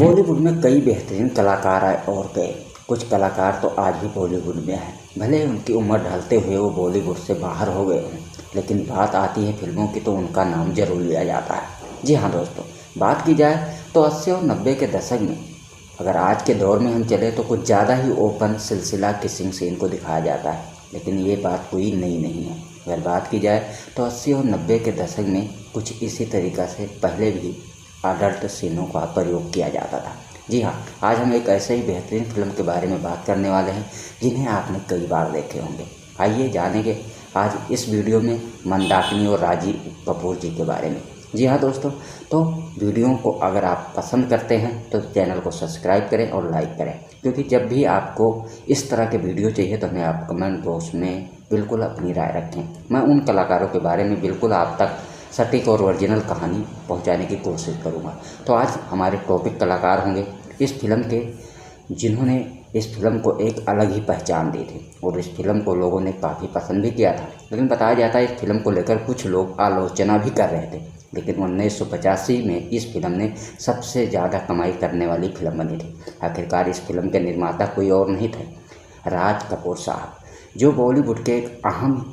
बॉलीवुड में कई बेहतरीन कलाकार आए और गए। कुछ कलाकार तो आज भी बॉलीवुड में हैं, भले उनकी उम्र ढलते हुए वो बॉलीवुड से बाहर हो गए हैं, लेकिन बात आती है फिल्मों की तो उनका नाम जरूर लिया जाता है। जी हाँ दोस्तों, बात की जाए तो 80 और 90 के दशक में अगर आज के दौर में हम चले तो कुछ ज़्यादा ही ओपन सिलसिला किसिंग सीन को दिखाया जाता है, लेकिन ये बात कोई नई नहीं है। अगर बात की जाए तो 80 और 90 के दशक में कुछ इसी तरीक़ा से पहले भी अडल्ट सीनों का प्रयोग किया जाता था। जी हाँ, आज हम एक ऐसे ही बेहतरीन फिल्म के बारे में बात करने वाले हैं जिन्हें आपने कई बार देखे होंगे। आइए जानेंगे आज इस वीडियो में मंदाकिनी और राजीव कपूर जी के बारे में। जी हाँ दोस्तों, तो वीडियो को अगर आप पसंद करते हैं तो चैनल को सब्सक्राइब करें और लाइक करें, क्योंकि जब भी आपको इस तरह के वीडियो चाहिए तो हमें आप कमेंट बॉक्स में बिल्कुल अपनी राय रखें। मैं उन कलाकारों के बारे में बिल्कुल आप तक सटीक और ओरिजिनल कहानी पहुंचाने की कोशिश करूंगा। तो आज हमारे टॉपिक कलाकार होंगे इस फिल्म के, जिन्होंने इस फिल्म को एक अलग ही पहचान दी थी और इस फिल्म को लोगों ने काफ़ी पसंद भी किया था। लेकिन बताया जाता है इस फिल्म को लेकर कुछ लोग आलोचना भी कर रहे थे, लेकिन 1985 में इस फिल्म ने सबसे ज़्यादा कमाई करने वाली फिल्म बनी थी। आखिरकार इस फिल्म के निर्माता कोई और नहीं थे, राज कपूर साहब, जो बॉलीवुड के एक अहम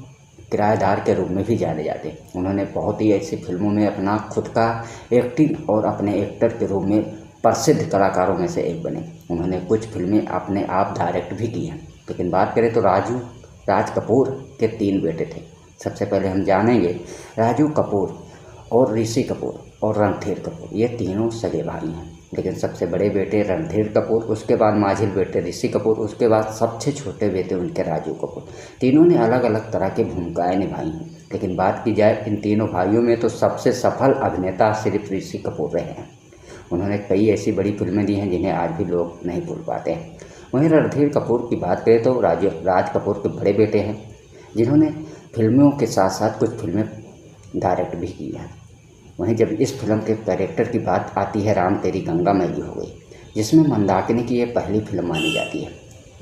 किराएदार के रूप में भी जाने जाते। उन्होंने बहुत ही ऐसी फिल्मों में अपना खुद का एक्टिंग और अपने एक्टर के रूप में प्रसिद्ध कलाकारों में से एक बने। उन्होंने कुछ फिल्में अपने आप डायरेक्ट भी की हैं। लेकिन बात करें तो राज कपूर के 3 बेटे थे। सबसे पहले हम जानेंगे राजू कपूर और ऋषि कपूर और रणधीर कपूर, ये तीनों सगे भाई हैं। लेकिन सबसे बड़े बेटे रणधीर कपूर, उसके बाद माझिल बेटे ऋषि कपूर, उसके बाद सबसे छोटे बेटे उनके राजू कपूर। तीनों ने अलग अलग तरह की भूमिकाएं निभाई हैं। लेकिन बात की जाए इन तीनों भाइयों में तो सबसे सफल अभिनेता सिर्फ ऋषि कपूर रहे हैं। उन्होंने कई ऐसी बड़ी फिल्में दी हैं जिन्हें आज भी लोग नहीं भूल पाते हैं। वहीं रणधीर कपूर की बात करें तो राज कपूर के बड़े बेटे हैं, जिन्होंने फिल्मों के साथ साथ कुछ फिल्में डायरेक्ट भी की हैं। वहीं जब इस फिल्म के कैरेक्टर की बात आती है, राम तेरी गंगा मैली हो गई, जिसमें मंदाकिनी की ये पहली फिल्म मानी जाती है।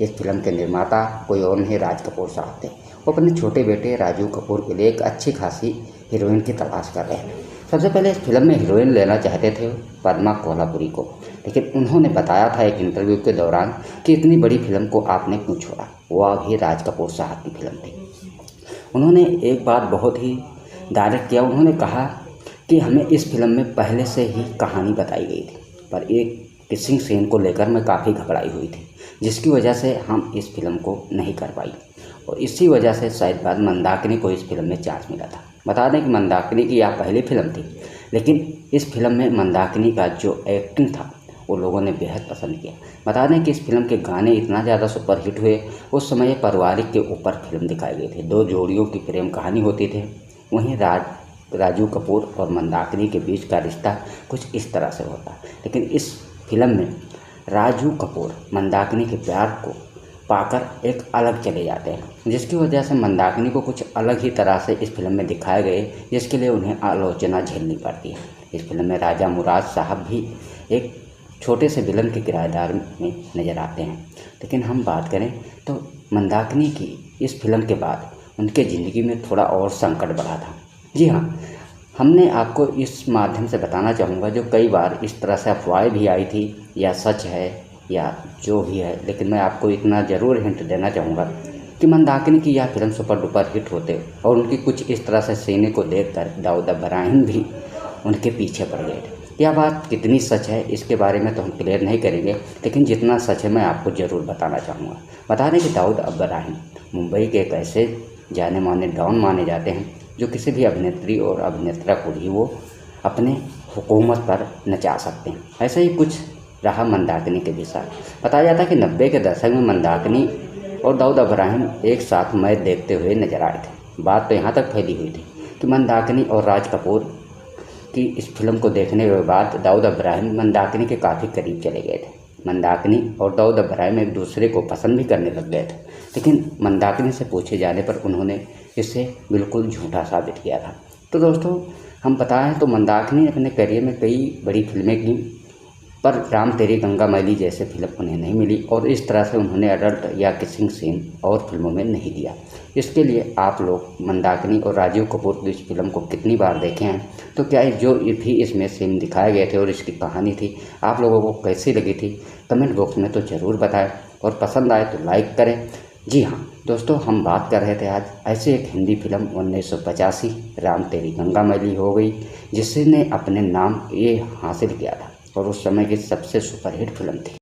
इस फिल्म के निर्माता कोई और नहीं, राज कपूर साहब थे। वो अपने छोटे बेटे राजू कपूर के लिए एक अच्छी खासी हीरोइन की तलाश कर रहे थे। सबसे पहले इस फिल्म में हीरोइन लेना चाहते थे पद्मा कोल्हापुरी को, लेकिन उन्होंने बताया था एक इंटरव्यू के दौरान कि इतनी बड़ी फिल्म को आपने क्यों छोड़ा। वो अभी राज कपूर साहब की फिल्म थी। उन्होंने एक बात बहुत ही डायरेक्ट किया। उन्होंने कहा कि हमें इस फिल्म में पहले से ही कहानी बताई गई थी, पर एक किसिंग सीन को लेकर मैं काफ़ी घबराई हुई थी, जिसकी वजह से हम इस फिल्म को नहीं कर पाई और इसी वजह से शायद बाद मंदाकिनी को इस फिल्म में चांस मिला था। बता दें कि मंदाकिनी की यह पहली फिल्म थी, लेकिन इस फिल्म में मंदाकिनी का जो एक्टिंग था वो लोगों ने बेहद पसंद किया। बता दें कि इस फिल्म के गाने इतना ज़्यादा सुपरहिट हुए, उस समय पारिवारिक के ऊपर फिल्म दिखाई गई थी। 2 जोड़ियों की प्रेम कहानी होती थी। वहीं राजू कपूर और मंदाकिनी के बीच का रिश्ता कुछ इस तरह से होता है। लेकिन इस फिल्म में राजू कपूर मंदाकिनी के प्यार को पाकर एक अलग चले जाते हैं, जिसकी वजह से मंदाकिनी को कुछ अलग ही तरह से इस फिल्म में दिखाए गए, जिसके लिए उन्हें आलोचना झेलनी पड़ती है। इस फिल्म में राजा मुराद साहब भी एक छोटे से विलन के किराएदार में नज़र आते हैं। लेकिन हम बात करें तो मंदाकिनी की इस फिल्म के बाद उनके ज़िंदगी में थोड़ा और संकट बढ़ा था। जी हाँ, हमने आपको इस माध्यम से बताना चाहूँगा, जो कई बार इस तरह से अफवाहें भी आई थी या सच है या जो भी है, लेकिन मैं आपको इतना ज़रूर हिंट देना चाहूँगा कि मंदाकिनी की यह फिल्म सुपर डुपर हिट होते और उनकी कुछ इस तरह से सीने को देखकर दाऊद इब्राहिम भी उनके पीछे पड़ गए थे। यह बात कितनी सच है इसके बारे में तो हम क्लियर नहीं करेंगे, लेकिन जितना सच है मैं आपको ज़रूर बताना चाहूँगा। बता दें कि दाऊद इब्राहिम मुंबई के एक ऐसे जाने माने डॉन माने जाते हैं, जो किसी भी अभिनेत्री और अभिनेता को ही वो अपने हुकूमत पर नचा सकते हैं। ऐसा ही कुछ रहा मंदाकिनी के भी साथ। बताया जाता है कि 90 के दशक में मंदाकिनी और दाऊद इब्राहिम एक साथ मैच देखते हुए नजर आए थे। बात तो यहाँ तक फैली हुई थी कि मंदाकिनी और राज कपूर की इस फिल्म को देखने के बाद दाऊद इब्राहिम मंदाकिनी के काफ़ी करीब चले गए थे। मंदाकिनी और दाऊद इब्राहिम एक दूसरे को पसंद भी करने लग गए थे, लेकिन मंदाकिनी से पूछे जाने पर उन्होंने इसे बिल्कुल झूठा साबित किया था। तो दोस्तों हम बताएं तो मंदाकिनी ने अपने करियर में कई बड़ी फिल्में की, पर राम तेरी गंगा मैली जैसे फिल्म उन्हें नहीं मिली और इस तरह से उन्होंने अडल्ट या किसिंग सीन और फिल्मों में नहीं दिया। इसके लिए आप लोग मंदाकिनी और राजीव कपूर की इस फिल्म को कितनी बार देखे हैं, तो क्या जो भी इसमें सीन दिखाए गए थे और इसकी कहानी थी आप लोगों को कैसी लगी थी कमेंट बॉक्स में तो ज़रूर बताएं और पसंद आए तो लाइक करें। जी हाँ दोस्तों, हम बात कर रहे थे आज ऐसे एक हिंदी फिल्म 1985 राम तेरी गंगा मैली हो गई, जिसने अपने नाम ये हासिल किया था और उस समय की सबसे सुपरहिट फिल्म थी।